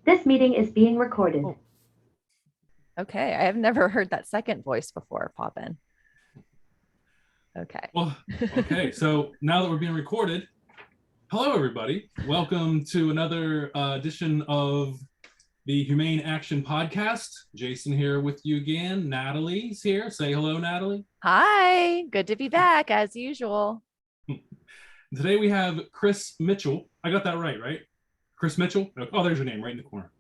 This meeting is being recorded. Oh. Okay, I have never heard that second voice before pop in. Okay. Well, okay. So now that we're being recorded, hello everybody. Welcome to another edition of the Humane Action Podcast. Jason here with you again. Natalie's here. Say hello, Natalie. Hi, good to be back as usual. Today we have Chris Mitchell. I got that right? Chris Mitchell? Oh, there's your name right in the corner.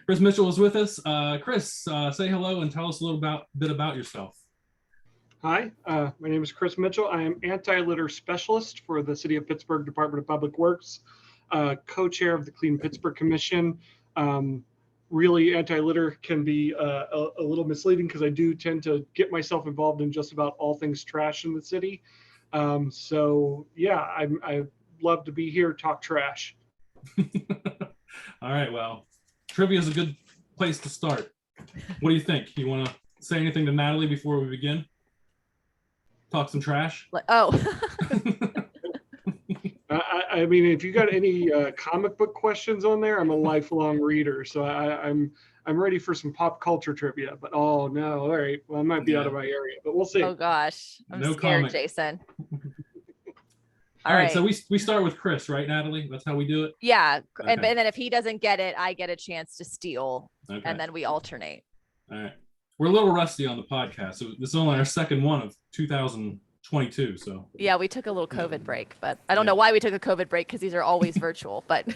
Chris Mitchell is with us. Chris, say hello and tell us a little bit about yourself. Hi, my name is Chris Mitchell. I am anti-litter specialist for the City of Pittsburgh Department of Public Works, co-chair of the Clean Pittsburgh Commission. Really, anti-litter can be a little misleading because I do tend to get myself involved in just about all things trash in the city. So yeah, I love to be here, talk trash. All right, well, trivia is a good place to start. What do you think? You want to say anything to Natalie before we begin? Talk some trash? Oh. I mean, if you got any comic book questions on there, I'm a lifelong reader, so I'm ready for some pop culture trivia. But oh no, all right, well, I might be out of my area, but we'll see. Oh gosh, I'm No scared, comic. Jason. All right, so we start with Chris, right, Natalie? That's how we do it? Yeah, Okay. and then if he doesn't get it, I get a chance to steal, Okay. and then we alternate. All right. We're a little rusty on the podcast. So this is only our second one of 2022. So Yeah, we took a little COVID break, but I don't know why we took a COVID break because these are always virtual, but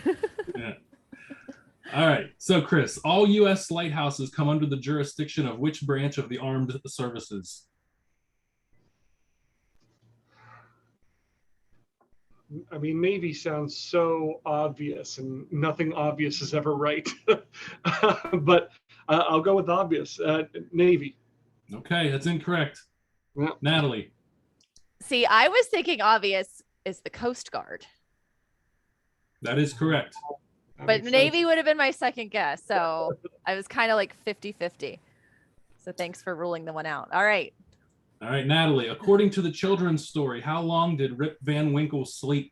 yeah. All right. So Chris, all U.S. lighthouses come under the jurisdiction of which branch of the armed services? I mean, Navy sounds so obvious, and nothing obvious is ever right. But I'll go with obvious. Navy. Okay, that's incorrect. Yeah. Natalie. see, I was thinking obvious is the Coast Guard, That is correct. That but makes Navy sense. would have been my second guess. So I was kind of like 50-50. So thanks for ruling the one out. All right. All right, Natalie. According to the children's story, how long did Rip Van Winkle sleep?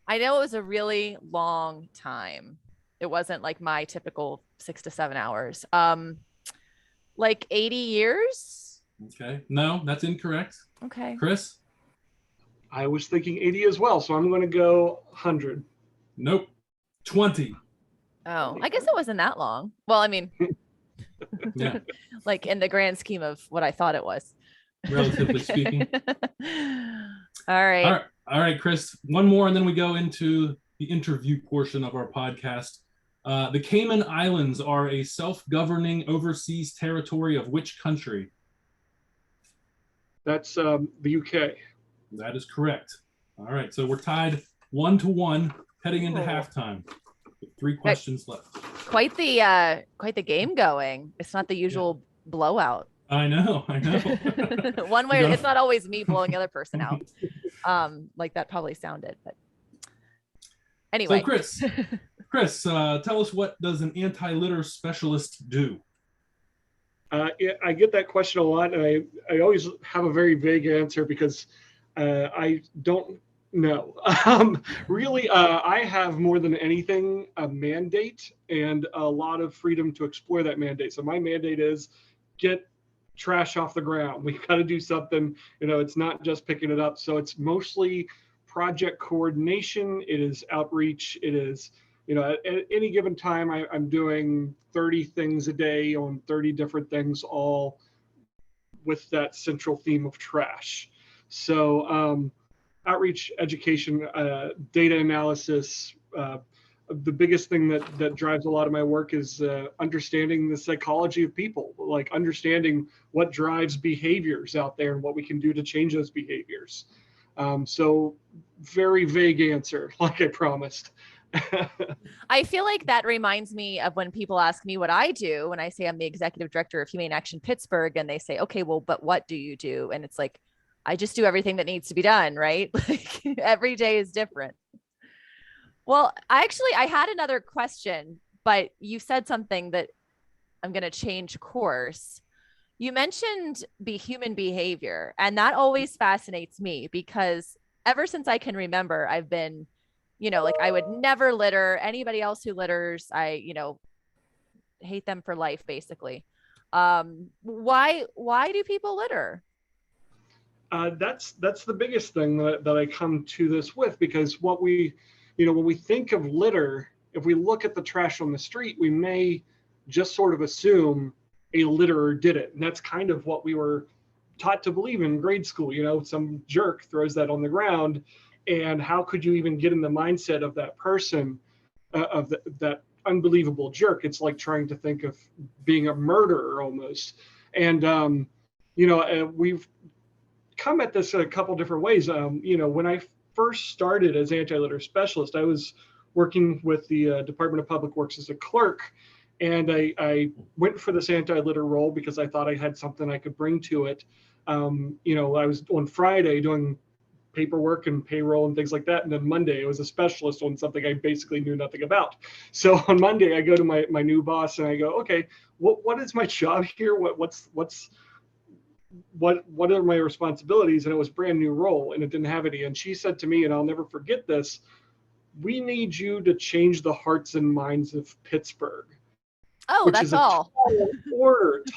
I know it was a really long time. It wasn't like my typical 6 to 7 hours. Like 80 years. Okay. No, that's incorrect. Okay. Chris? I was thinking 80 as well, so I'm going to go 100. Nope. 20. Oh, I guess it wasn't that long. Well, I mean, Yeah, like in the grand scheme of what I thought it was. relatively speaking. All right. All right, Chris. One more, and then we go into the interview portion of our podcast. The Cayman Islands are a self-governing overseas territory of which country? That's the UK. That is correct. All right, so we're tied 1-1, heading into halftime. 3 questions left. Quite the game going. It's not the usual blowout. I know. One way, You gotta- it's not always me blowing the other person out. Like that probably sounded, but anyway. So Chris, tell us, what does an anti-litter specialist do? Yeah, I get that question a lot, and I always have a very vague answer because I don't know. Really, I have more than anything a mandate and a lot of freedom to explore that mandate. So my mandate is get trash off the ground. We've got to do something. It's not just picking it up. So it's mostly project coordination. It is outreach. It is, at any given time, I'm doing 30 things a day on 30 different things, all with that central theme of trash. So outreach, education, data analysis. The biggest thing that drives a lot of my work is understanding the psychology of people, like understanding what drives behaviors out there and what we can do to change those behaviors. So very vague answer, like I promised. I feel like that reminds me of when people ask me what I do when I say I'm the executive director of Humane Action Pittsburgh, and they say, okay, well, but what do you do? And it's like, I just do everything that needs to be done, right? Like every day is different. Well, I had another question, but you said something that I'm going to change course. You mentioned human behavior, and that always fascinates me because ever since I can remember, I've been, like I would never litter. Anybody else who litters, I hate them for life, basically. Why do people litter? That's the biggest thing that I come to this with, because when we think of litter, if we look at the trash on the street, we may just sort of assume a litterer did it. And that's kind of what we were taught to believe in grade school. Some jerk throws that on the ground, and how could you even get in the mindset of that person, that unbelievable jerk? It's like trying to think of being a murderer almost. And we've come at this a couple different ways. When I first started as anti-litter specialist, I was working with the Department of Public Works as a clerk, and I went for this anti-litter role because I thought I had something I could bring to it. I was on Friday doing paperwork and payroll and things like that, and then Monday I was a specialist on something I basically knew nothing about. So on Monday I go to my new boss and I go, okay, what is my job here? What are my responsibilities? And it was a brand new role, and it didn't have any. And she said to me, and I'll never forget this, we need you to change the hearts and minds of Pittsburgh. Oh, which that's is a all.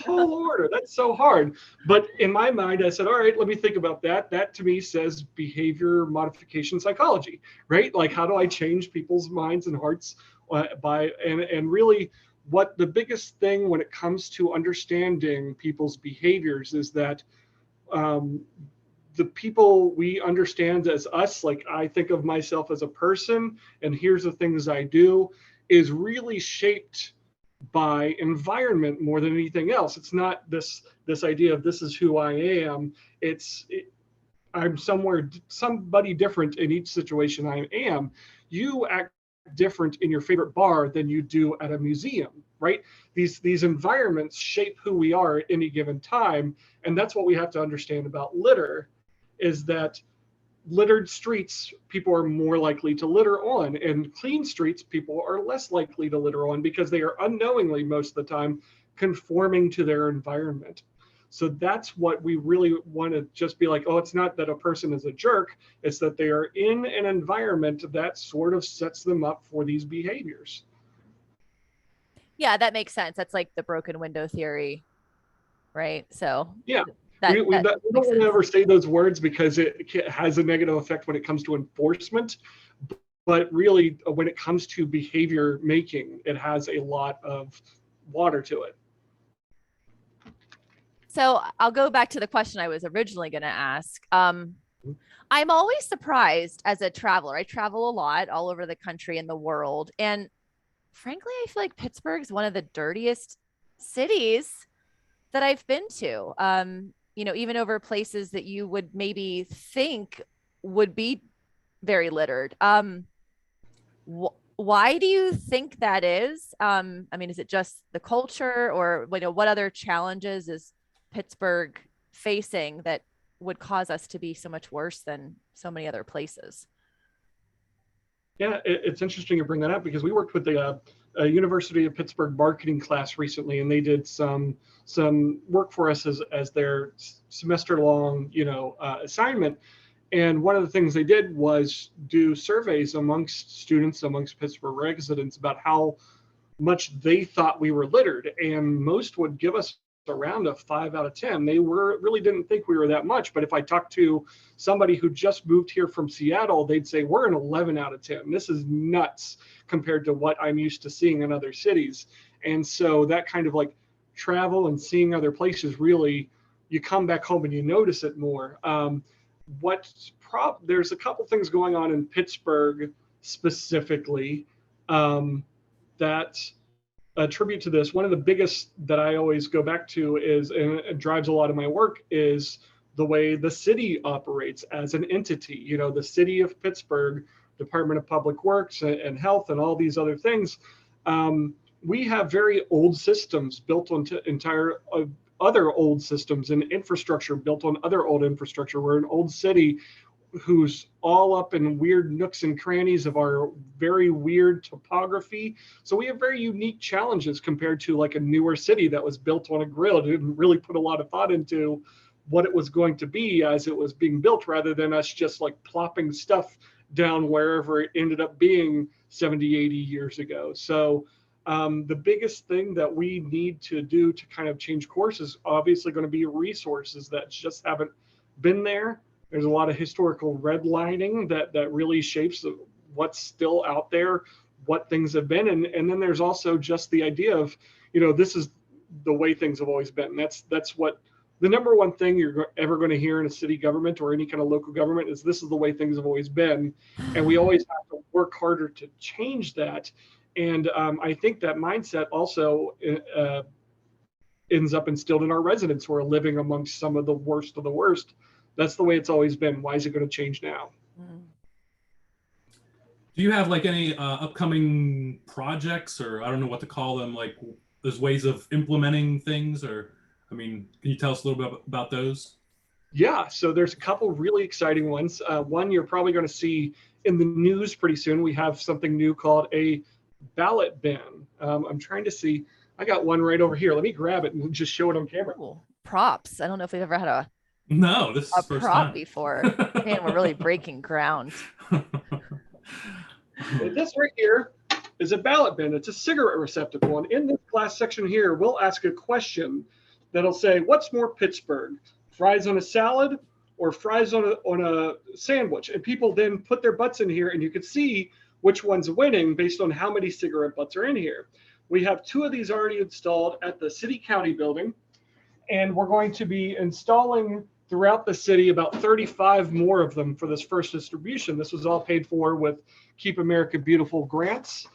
tall order. That's so hard. But in my mind, I said, all right, let me think about that. That to me says behavior modification psychology, right? Like, how do I change people's minds and hearts and really what the biggest thing when it comes to understanding people's behaviors is that the people we understand as us, like I think of myself as a person, and here's the things I do, is really shaped by environment more than anything else. It's not this idea of this is who I am. I'm somebody different in each situation I am. You act different in your favorite bar than you do at a museum, right? These environments shape who we are at any given time, and that's what we have to understand about litter, is that littered streets, people are more likely to litter on, and clean streets, people are less likely to litter on because they are unknowingly, most of the time, conforming to their environment. So that's what we really want to just be like, oh, it's not that a person is a jerk, it's that they are in an environment that sort of sets them up for these behaviors. Yeah, that makes sense. That's like the broken window theory, right? So yeah. We don't want to ever say those words because it has a negative effect when it comes to enforcement. But really, when it comes to behavior making, it has a lot of water to it. So I'll go back to the question I was originally going to ask. I'm always surprised as a traveler. I travel a lot all over the country and the world. And frankly, I feel like Pittsburgh's one of the dirtiest cities that I've been to. Even over places that you would maybe think would be very littered. Why do you think that is? Is it just the culture, or what other challenges is Pittsburgh facing that would cause us to be so much worse than so many other places? Yeah, it's interesting you bring that up because we worked with the University of Pittsburgh marketing class recently, and they did some work for us as their semester-long, assignment. And one of the things they did was do surveys amongst students, amongst Pittsburgh residents, about how much they thought we were littered. And most would give us around a 5 out of 10. They really didn't think we were that much. But if I talked to somebody who just moved here from Seattle, they'd say we're an 11 out of 10. This is nuts compared to what I'm used to seeing in other cities. And so that kind of like travel and seeing other places, really, you come back home and you notice it more. There's a couple things going on in Pittsburgh specifically that attribute to this. One of the biggest that I always go back to is, and it drives a lot of my work, is the way the city operates as an entity. The city of Pittsburgh, Department of Public Works and Health and all these other things. We have very old systems built on entire other old systems and infrastructure built on other old infrastructure. We're an old city who's all up in weird nooks and crannies of our very weird topography. So we have very unique challenges compared to like a newer city that was built on a grill. It didn't really put a lot of thought into what it was going to be as it was being built, rather than us just like plopping stuff down wherever it ended up being 70, 80 years ago. So the biggest thing that we need to do to kind of change course is obviously going to be resources that just haven't been there. There's a lot of historical redlining that really shapes what's still out there, what things have been. And then there's also just the idea of, this is the way things have always been. That's what the number one thing you're ever going to hear in a city government or any kind of local government is this is the way things have always been. And we always have to work harder to change that. And I think that mindset also ends up instilled in our residents who are living amongst some of the worst of the worst. That's the way it's always been. Why is it going to change now? Do you have like any upcoming projects, or I don't know what to call them, like there's ways of implementing things, or can you tell us a little bit about those? Yeah, so there's a couple really exciting ones. One you're probably going to see in the news pretty soon. We have something new called a ballot bin. I'm trying to see. I got one right over here. Let me grab it and just show it on camera. Ooh, props. I don't know if we've ever had this is a first prop time. before. Man, we're really breaking ground. So this right here is a ballot bin. It's a cigarette receptacle. And in this class section here, we'll ask a question that'll say, what's more Pittsburgh? Fries on a salad or fries on a sandwich? And people then put their butts in here, and you can see which one's winning based on how many cigarette butts are in here. We have 2 of these already installed at the city county building, and we're going to be installing throughout the city about 35 more of them for this first distribution. This was all paid for with Keep America Beautiful grants.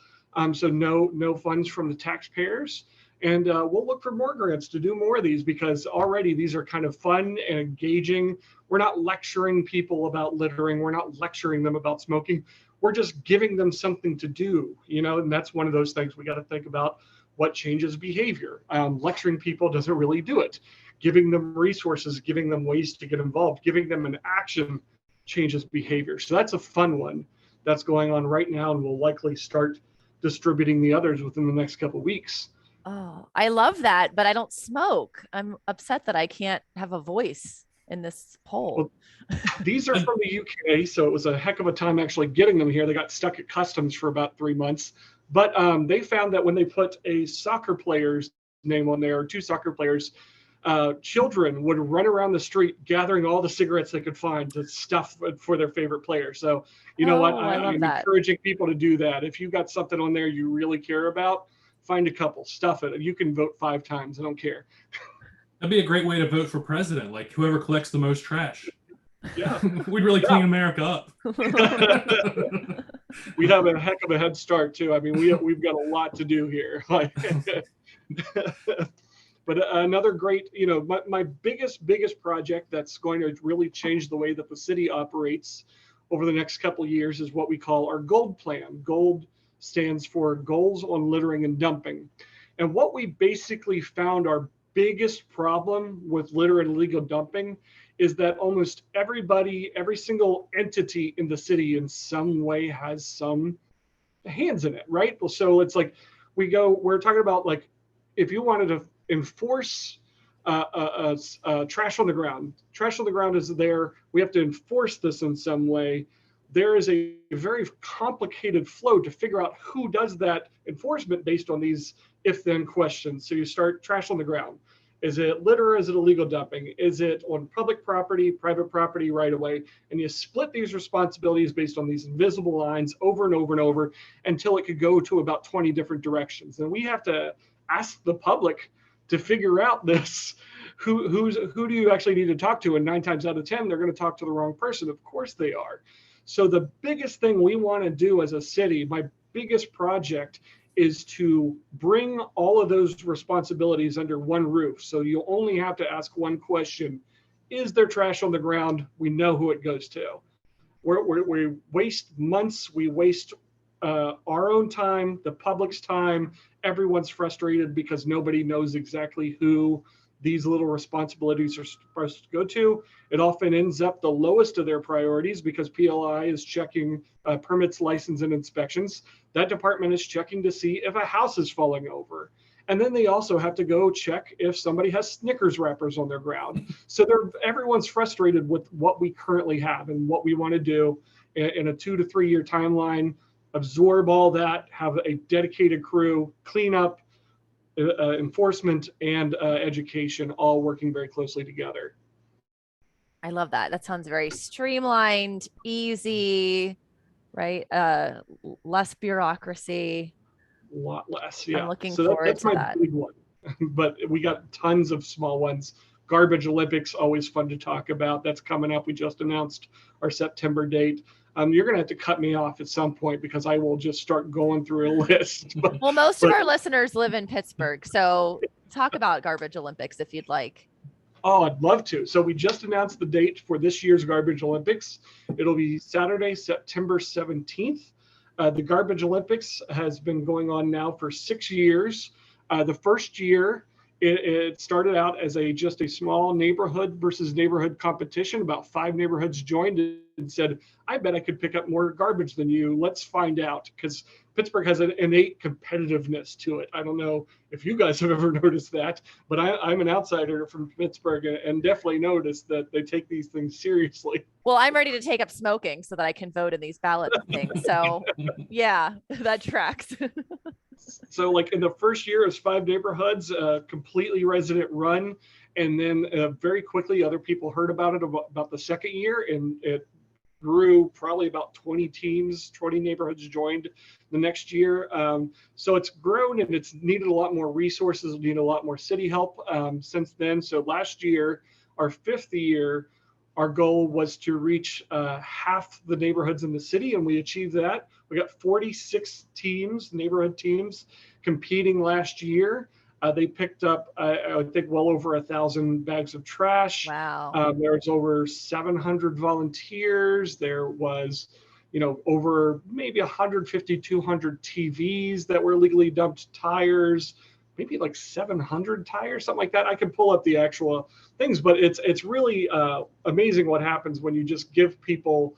So no funds from the taxpayers. And we'll look for more grants to do more of these, because already these are kind of fun and engaging. We're not lecturing people about littering. We're not lecturing them about smoking. We're just giving them something to do, and that's one of those things we got to think about, what changes behavior. Lecturing people doesn't really do it. Giving them resources, giving them ways to get involved, giving them an action changes behavior. So that's a fun one that's going on right now, and we'll likely start distributing the others within the next couple of weeks. Oh, I love that, but I don't smoke. I'm upset that I can't have a voice in this poll. Well, these are from the UK, so it was a heck of a time actually getting them here. They got stuck at customs for about 3 months, but they found that when they put a soccer player's name on there, or 2 soccer players, children would run around the street gathering all the cigarettes they could find to stuff for their favorite player. So I'm encouraging people to do that. If you've got something on there you really care about, find a couple, stuff it. You can vote 5 times. I don't care. That'd be a great way to vote for president. Like whoever collects the most trash. Yeah. We'd really clean America up. We have a heck of a head start too. We've got a lot to do here. But another great, my biggest project that's going to really change the way that the city operates over the next couple of years is what we call our GOLD plan. GOLD stands for Goals on Littering and Dumping. And what we basically found our biggest problem with litter and illegal dumping is that almost everybody, every single entity in the city in some way has some hands in it, right? So it's like we're talking about, like, if you wanted to enforce trash on the ground. Trash on the ground is there. We have to enforce this in some way. There is a very complicated flow to figure out who does that enforcement based on these if-then questions. So you start trash on the ground. Is it litter? Is it illegal dumping? Is it on public property, private property, right away? And you split these responsibilities based on these invisible lines over and over and over until it could go to about 20 different directions. And we have to ask the public to figure out this. Who do you actually need to talk to? And 9 times out of 10, they're going to talk to the wrong person. Of course they are. So the biggest thing we want to do as a city, my biggest project, is to bring all of those responsibilities under one roof. So you only have to ask one question. Is there trash on the ground? We know who it goes to. We waste months. We waste our own time, the public's time. Everyone's frustrated because nobody knows exactly who these little responsibilities are supposed to go to. It often ends up the lowest of their priorities because PLI is checking permits, license, and inspections. That department is checking to see if a house is falling over. And then they also have to go check if somebody has Snickers wrappers on their ground. So everyone's frustrated with what we currently have, and what we want to do in a 2 to 3 year timeline, absorb all that, have a dedicated crew, clean up, enforcement, and education all working very closely together. I love that. That sounds very streamlined, easy, right? Less bureaucracy. A lot less, yeah. I'm looking so forward that's to my that. big one. But we got tons of small ones. Garbage Olympics, always fun to talk about. That's coming up. We just announced our September date. You're going to have to cut me off at some point because I will just start going through a list. Well, most of our listeners live in Pittsburgh, so talk about Garbage Olympics if you'd like. Oh, I'd love to. So we just announced the date for this year's Garbage Olympics. It'll be Saturday, September 17th. The Garbage Olympics has been going on now for 6 years. The first year, it started out as just a small neighborhood versus neighborhood competition. About 5 neighborhoods joined and said, I bet I could pick up more garbage than you. Let's find out. Because Pittsburgh has an innate competitiveness to it. I don't know if you guys have ever noticed that, but I'm an outsider from Pittsburgh and definitely noticed that they take these things seriously. Well, I'm ready to take up smoking so that I can vote in these ballot things. So yeah, that tracks. So like in the first year, it was 5 neighborhoods, completely resident run. And then very quickly, other people heard about it about the second year, and it grew. Probably about 20 teams, 20 neighborhoods joined the next year. So it's grown, and it's needed a lot more resources, needed a lot more city help since then. So last year, our 5th year, our goal was to reach half the neighborhoods in the city, and we achieved that. We got 46 teams, neighborhood teams, competing last year. They picked up, I think, well over 1,000 bags of trash. Wow. There was over 700 volunteers. There was, over maybe 150, 200 TVs that were illegally dumped, tires, maybe like 700 tires, something like that. I can pull up the actual things, but it's really amazing what happens when you just give people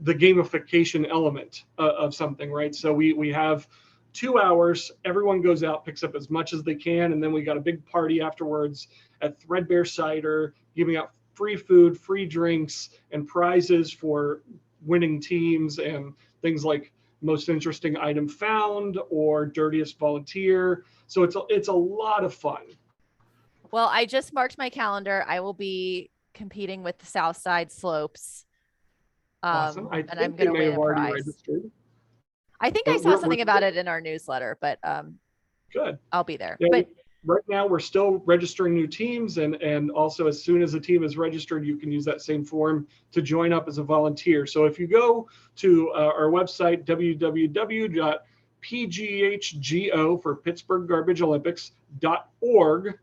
the gamification element of something, right? So we have 2 hours, everyone goes out, picks up as much as they can, and then we got a big party afterwards at Threadbare Cider, giving out free food, free drinks, and prizes for winning teams, and things like most interesting item found or dirtiest volunteer. So it's a lot of fun. Well, I just marked my calendar. I will be competing with the South Side Slopes. Awesome. And I'm going to win a prize. Registered. I think I saw something about it in our newsletter, but good. I'll be there. Yeah, but right now we're still registering new teams, and also as soon as a team is registered, you can use that same form to join up as a volunteer. So if you go to our website, www.pghgo for Pittsburgh Garbage Olympics.org,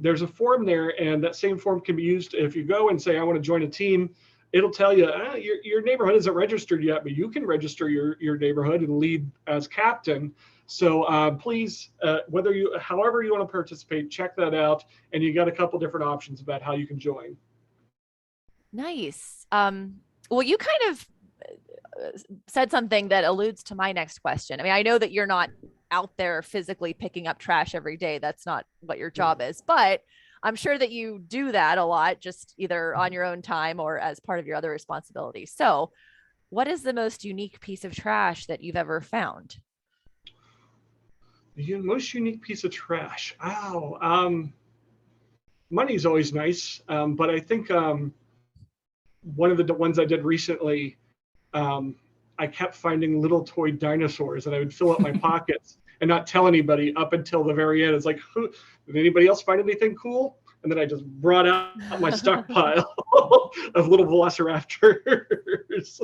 there's a form there, and that same form can be used if you go and say, I want to join a team. It'll tell you your neighborhood isn't registered yet, but you can register your neighborhood and lead as captain. So please, however you want to participate, check that out. And you got a couple different options about how you can join. Nice. Well, you kind of said something that alludes to my next question. I mean, I know that you're not out there physically picking up trash every day. That's not what your job is, but I'm sure that you do that a lot, just either on your own time or as part of your other responsibilities. So what is the most unique piece of trash that you've ever found? The most unique piece of trash. Money's always nice. But I think one of the ones I did recently, I kept finding little toy dinosaurs, and I would fill up my pockets and not tell anybody up until the very end. It's like, did anybody else find anything cool? And then I just brought out my stockpile of little velociraptors.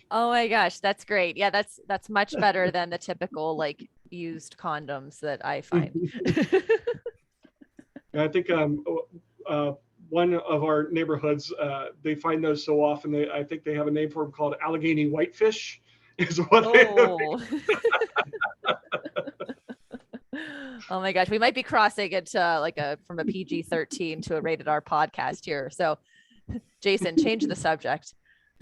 Oh my gosh, that's great. Yeah, that's much better than the typical like used condoms that I find. I think one of our neighborhoods, they find those so often. I think they have a name for them called Allegheny whitefish. Is what. Oh. Oh my gosh, we might be crossing it from a PG-13 to a rated R podcast here. So, Jason, change the subject.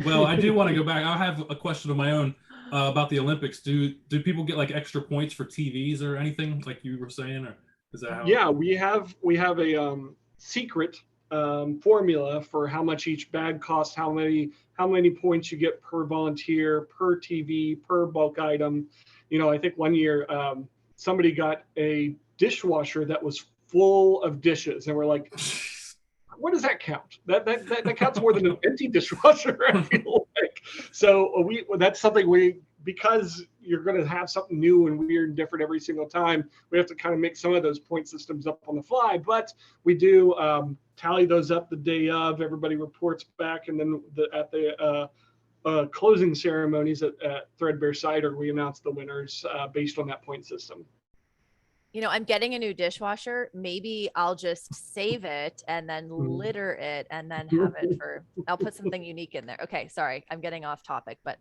Well, I do want to go back. I have a question of my own about the Olympics. Do people get like extra points for TVs or anything like you were saying, or is that how? Yeah, we have a secret formula for how much each bag costs, how many points you get per volunteer, per TV, per bulk item. I think one year somebody got a dishwasher that was full of dishes, and we're like, what does that count? That counts more than an empty dishwasher, I feel like. So that's something because you're going to have something new and weird and different every single time, we have to kind of make some of those point systems up on the fly. But we do tally those up the day of. Everybody reports back, and then at the closing ceremonies at Threadbare Cider, we announce the winners based on that point system. I'm getting a new dishwasher. Maybe I'll just save it and then litter it and then have it I'll put something unique in there. Okay, sorry, I'm getting off topic, but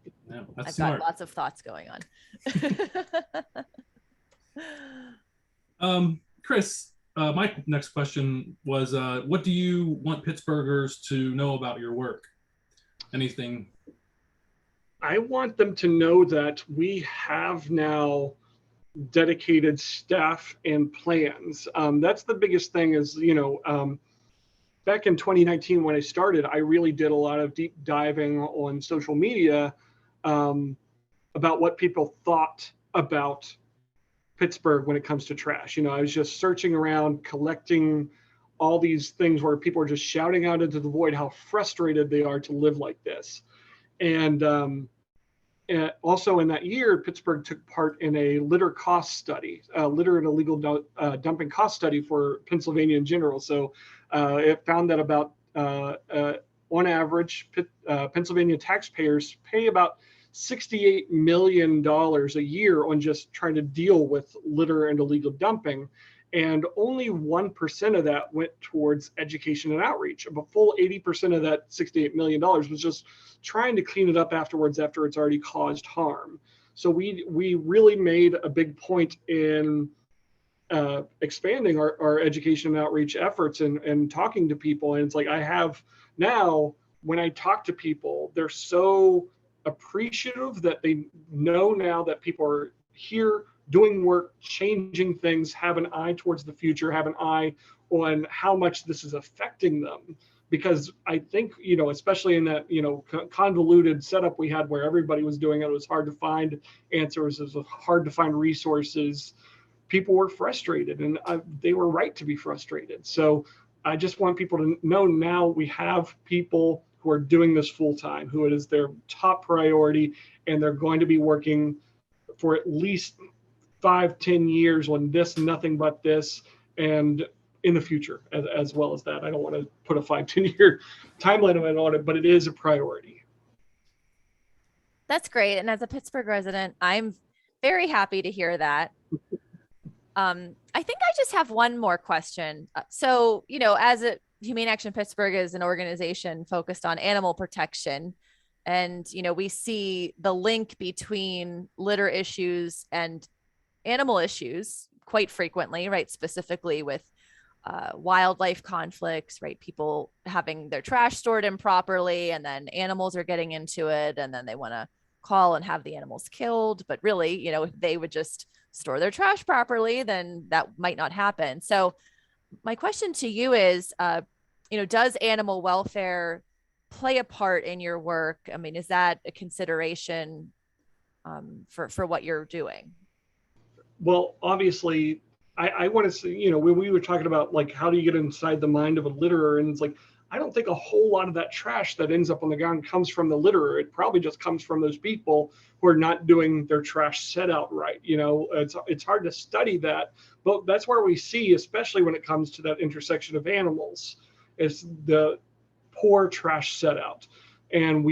I've got lots of thoughts going on. Chris, my next question was, what do you want Pittsburghers to know about your work? Anything? I want them to know that we have now dedicated staff and plans. That's the biggest thing is, back in 2019 when I started, I really did a lot of deep diving on social media about what people thought about Pittsburgh when it comes to trash. I was just searching around, collecting all these things where people are just shouting out into the void how frustrated they are to live like this. And also in that year, Pittsburgh took part in a litter cost study, litter and illegal dumping cost study for Pennsylvania in general. So it found that about, on average, Pennsylvania taxpayers pay about $68 million a year on just trying to deal with litter and illegal dumping. And only 1% of that went towards education and outreach. A full 80% of that $68 million was just trying to clean it up afterwards after it's already caused harm. So we really made a big point in expanding our education and outreach efforts and talking to people. And it's like I have now, when I talk to people, they're so appreciative that they know now that people are here doing work, changing things, have an eye towards the future, have an eye on how much this is affecting them. Because I think, especially in that, convoluted setup we had where everybody was doing it, it was hard to find answers, it was hard to find resources. People were frustrated, and they were right to be frustrated. So I just want people to know now we have people who are doing this full time, who it is their top priority, and they're going to be working for at least 5-10 years on this, nothing but this, and in the future as well as that. I don't want to put a 5-10 year timeline on it, but it is a priority. That's great. And as a Pittsburgh resident, I'm very happy to hear that. I think I just have one more question. So, as a Humane Action Pittsburgh is an organization focused on animal protection. And, we see the link between litter issues and animal issues quite frequently, right? Specifically with wildlife conflicts, right? People having their trash stored improperly, and then animals are getting into it, and then they want to call and have the animals killed. But really, if they would just store their trash properly, then that might not happen. So my question to you is, does animal welfare play a part in your work? I mean, is that a consideration for what you're doing? Well, obviously, I want to see, when we were talking about like, how do you get inside the mind of a litterer? And it's like, I don't think a whole lot of that trash that ends up on the ground comes from the litterer. It probably just comes from those people who are not doing their trash set out right. It's hard to study that, but that's where we see, especially when it comes to that intersection of animals, is the poor trash set out. And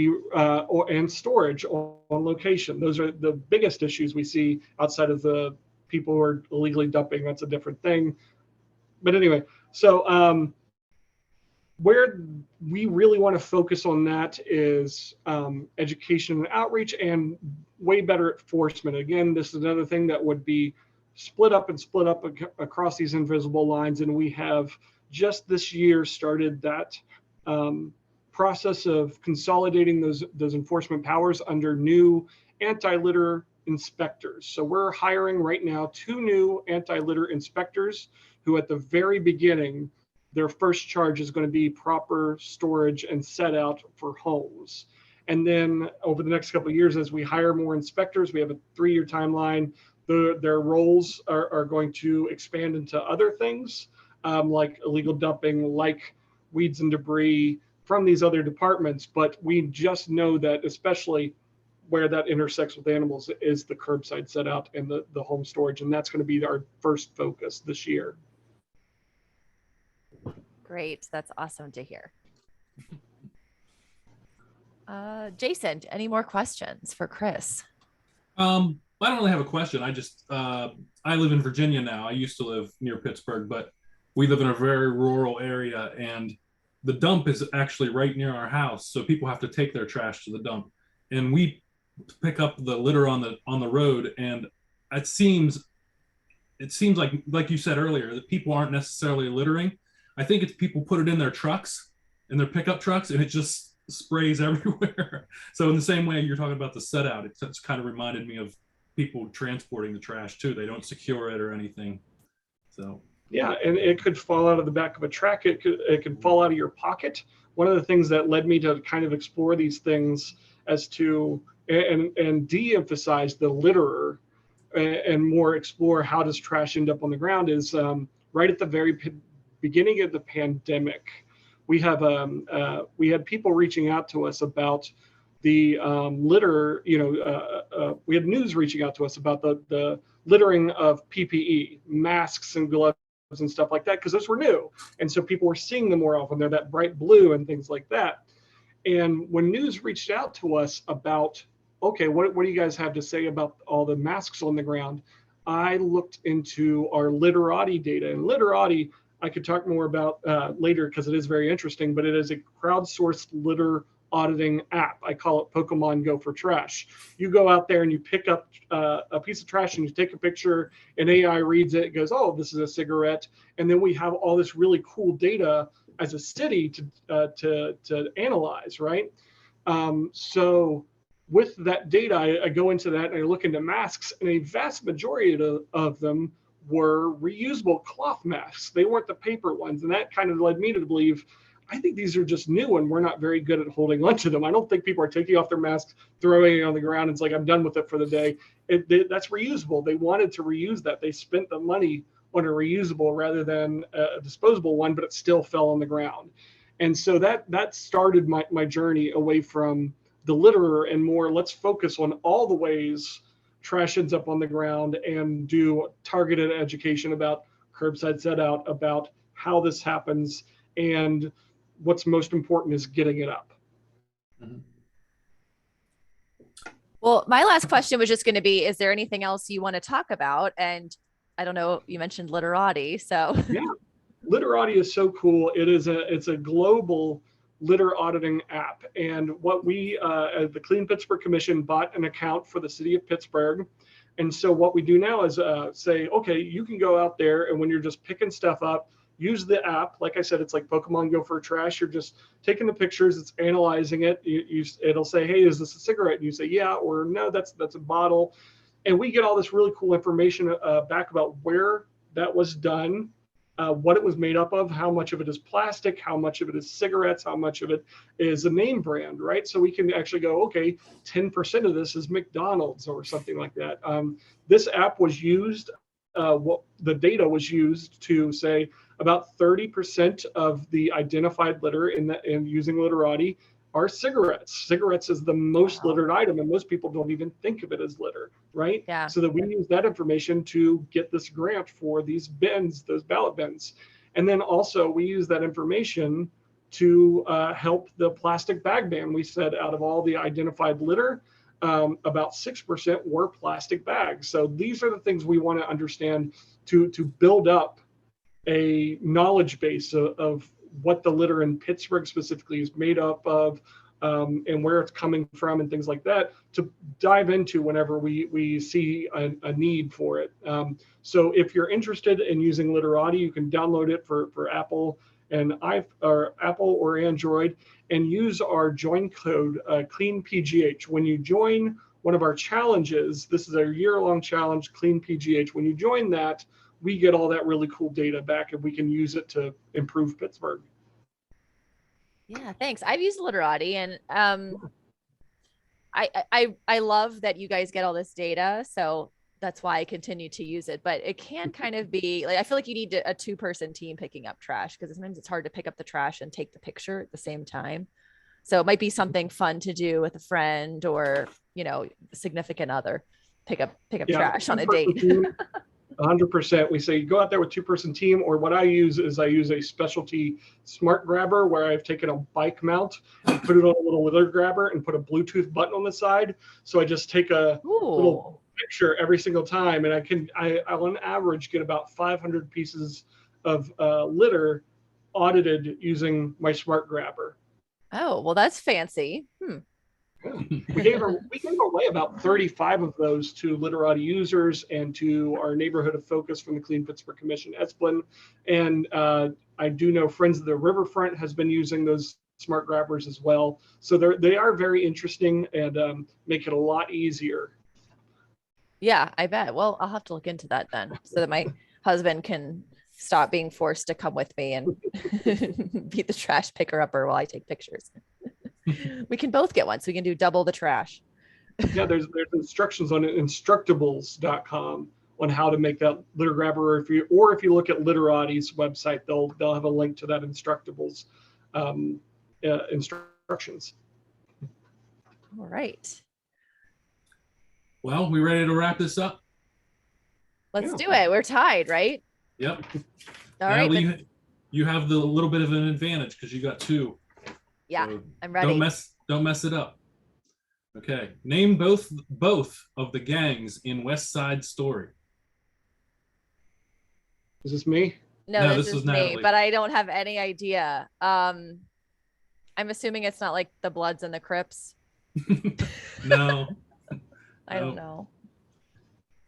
and storage on location. Those are the biggest issues we see outside of the people who are illegally dumping. That's a different thing. But anyway, so where we really want to focus on that is education and outreach and way better enforcement. Again, this is another thing that would be split up across these invisible lines. And we have just this year started that process of consolidating those enforcement powers under new anti-litter inspectors. So we're hiring right now 2 new anti-litter inspectors who at the very beginning their first charge is going to be proper storage and set out for homes. And then over the next couple of years, as we hire more inspectors, we have a 3-year timeline. Their roles are going to expand into other things, like illegal dumping, like weeds and debris from these other departments. But we just know that especially where that intersects with animals is the curbside set out and the home storage. And that's going to be our first focus this year. Great. That's awesome to hear. Jason, any more questions for Chris? I don't really have a question. I just, I live in Virginia now. I used to live near Pittsburgh, but we live in a very rural area, and the dump is actually right near our house. So people have to take their trash to the dump, and we pick up the litter on the road. And it seems like you said earlier, that people aren't necessarily littering. I think it's people put it in their trucks, in their pickup trucks, and it just sprays everywhere. So in the same way you're talking about the set out, it's kind of reminded me of people transporting the trash too. They don't secure it or anything. So yeah, and it could fall out of the back of a truck. It could fall out of your pocket. One of the things that led me to kind of explore these things as to and de-emphasize the litterer and more explore how does trash end up on the ground is right at the very beginning of the pandemic. We had people reaching out to us about the litter. We had news reaching out to us about the littering of PPE, masks and gloves and stuff like that, because those were new, and so people were seeing them more often. They're that bright blue and things like that. And when news reached out to us about, okay, what do you guys have to say about all the masks on the ground? I looked into our Literati data, and Literati I could talk more about later because it is very interesting, but it is a crowdsourced litter auditing app. I call it Pokemon Go for Trash. You go out there and you pick up a piece of trash and you take a picture, and AI reads it, goes, oh, this is a cigarette. And then we have all this really cool data as a city to analyze, right? So with that data, I go into that and I look into masks, and a vast majority of them were reusable cloth masks. They weren't the paper ones. And that kind of led me to believe, I think these are just new and we're not very good at holding onto them. I don't think people are taking off their masks, throwing it on the ground. It's like, I'm done with it for the day. That's reusable. They wanted to reuse that. They spent the money on a reusable rather than a disposable one, but it still fell on the ground. And so that started my journey away from the litterer and more, let's focus on all the ways trash ends up on the ground and do targeted education about curbside set out, about how this happens, and what's most important is getting it up. Mm-hmm. Well, my last question was just going to be, is there anything else you want to talk about? And I don't know, you mentioned Literati, so. Yeah, Literati is so cool. It's a global litter auditing app. And what we, the Clean Pittsburgh Commission, bought an account for the city of Pittsburgh. And so what we do now is say, okay, you can go out there, and when you're just picking stuff up, use the app. Like I said, it's like Pokemon Go for Trash. You're just taking the pictures, it's analyzing it. It'll say, hey, is this a cigarette? And you say, yeah, or no, that's a bottle. And we get all this really cool information back about where that was done, what it was made up of, how much of it is plastic, how much of it is cigarettes, how much of it is a name brand, right? So we can actually go, okay, 10% of this is McDonald's or something like that. This app was used, the data was used to say about 30% of the identified litter in using Literati are cigarettes. Cigarettes is the most littered item, and most people don't even think of it as litter, right? Yeah. So that we use that information to get this grant for these bins, those ballot bins. And then also we use that information to help the plastic bag ban. We said out of all the identified litter, about 6% were plastic bags. So these are the things we want to understand to build up a knowledge base of what the litter in Pittsburgh specifically is made up of, and where it's coming from and things like that, to dive into whenever we see a need for it. So if you're interested in using Literati, you can download it for Apple Apple or Android, and use our join code CleanPGH. When you join one of our challenges, this is a year-long challenge, CleanPGH. When you join that, we get all that really cool data back, and we can use it to improve Pittsburgh. Yeah, thanks. I've used Literati, and I love that you guys get all this data. So that's why I continue to use it. But it can kind of be like, I feel like you need a 2-person team picking up trash, because sometimes it's hard to pick up the trash and take the picture at the same time. So it might be something fun to do with a friend or, a significant other, pick up trash on a date. 100%. We say go out there with 2-person team, or what I use is I use a specialty smart grabber where I've taken a bike mount and put it on a little litter grabber and put a Bluetooth button on the side. So I just take a little picture every single time, and I on average get about 500 pieces of litter audited using my smart grabber. Oh, well, that's fancy. We gave away about 35 of those to Literati users and to our neighborhood of focus from the Clean Pittsburgh Commission, Esplin. And I do know Friends of the Riverfront has been using those smart grabbers as well. So they are very interesting and make it a lot easier. Yeah, I bet. Well, I'll have to look into that then, so that my husband can stop being forced to come with me and be the trash picker upper while I take pictures. We can both get one, so we can do double the trash. Yeah, there's instructions on instructables.com on how to make that litter grabber. Or if you look at Literati's website, they'll have a link to that Instructables instructions. All right. Well, we ready to wrap this up? Let's do it. We're tied, right? Yep. All right. You have the little bit of an advantage because you got 2. Yeah, so I'm ready. Don't mess it up. Okay. Name both of the gangs in West Side Story. Is this me? No, this is me, but I don't have any idea. I'm assuming it's not like the Bloods and the Crips. No. I don't know.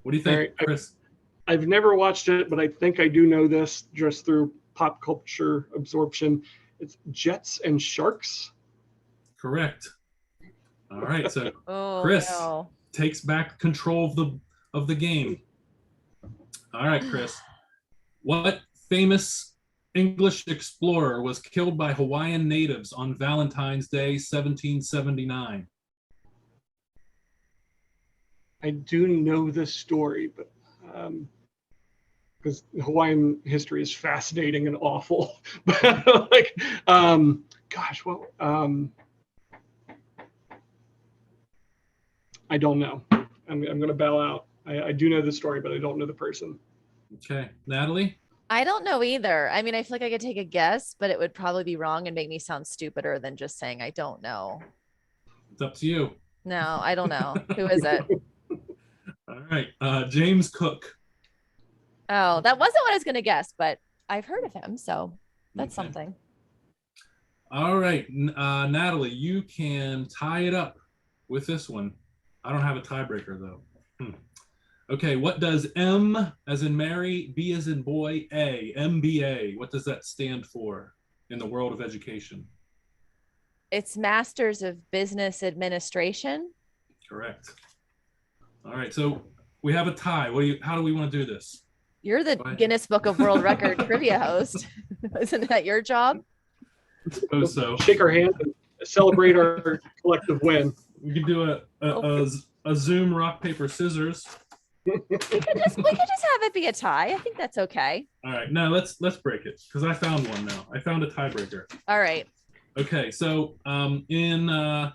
What do you think, Chris? I've never watched it, but I think I do know this just through pop culture absorption. It's Jets and Sharks. Correct. All right, so Chris takes back control of the game. All right, Chris. What famous English explorer was killed by Hawaiian natives on Valentine's Day, 1779? I do know this story, but because Hawaiian history is fascinating and awful. But I don't know. I'm going to bow out. I do know the story, but I don't know the person. Okay, Natalie? I don't know either. I mean, I feel like I could take a guess, but it would probably be wrong and make me sound stupider than just saying I don't know. It's up to you. No, I don't know. Who is it? All right, James Cook. Oh, that wasn't what I was going to guess, but I've heard of him, so that's something. All right, Natalie, you can tie it up with this one. I don't have a tiebreaker, though. Okay, what does M as in Mary, B as in boy, A, MBA, what does that stand for in the world of education? It's Masters of Business Administration. Correct. All right, so we have a tie. How do we want to do this? You're the Guinness Book of World Record trivia host. Isn't that your job? I suppose so. Shake our hands and celebrate our collective win. We can do a Zoom rock, paper, scissors. We could just have it be a tie. I think that's okay. All right, now let's break it because I found one now. I found a tiebreaker. All right. Okay, so in I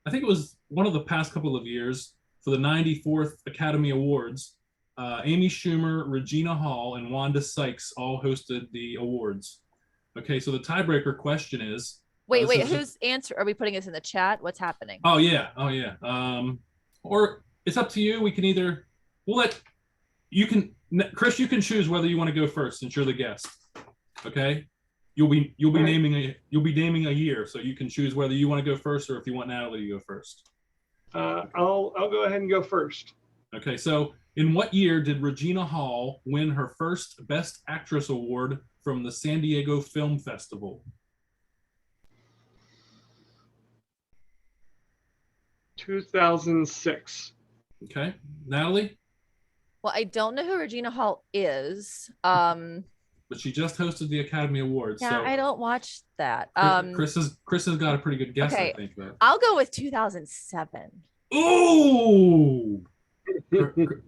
think it was one of the past couple of years for the 94th Academy Awards, Amy Schumer, Regina Hall, and Wanda Sykes all hosted the awards. Okay, so the tiebreaker question is. Wait, whose answer? Are we putting this in the chat? What's happening? Oh yeah. Or it's up to you. We can either. Chris, you can choose whether you want to go first since you're the guest. Okay, you'll be naming a year, so you can choose whether you want to go first or if you want Natalie to go first. I'll go ahead and go first. Okay, so in what year did Regina Hall win her first Best Actress award from the San Diego Film Festival? 2006. Okay, Natalie? Well, I don't know who Regina Hall is. But she just hosted the Academy Awards. Yeah, so I don't watch that. Chris has got a pretty good guess, okay. I think. Though. I'll go with 2007. Ooh!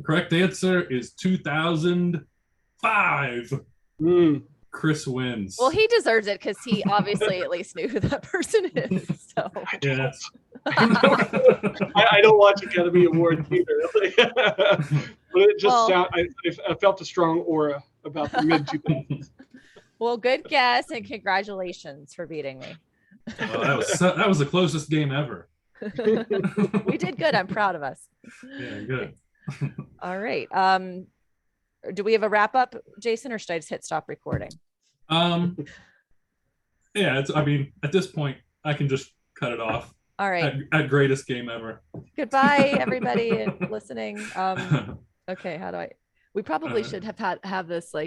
Correct answer is 2005. Chris wins. Well, he deserves it because he obviously at least knew who that person is. So yes. I don't watch Academy Awards either. But it just I felt a strong aura about the mid 2000s. Well, good guess and congratulations for beating me. That was the closest game ever. We did good. I'm proud of us. Yeah, good. All right. Do we have a wrap up, Jason, or should I just hit stop recording? Yeah, I mean, at this point, I can just cut it off. All right. At greatest game ever. Goodbye, everybody listening. Okay, how do we probably should have this like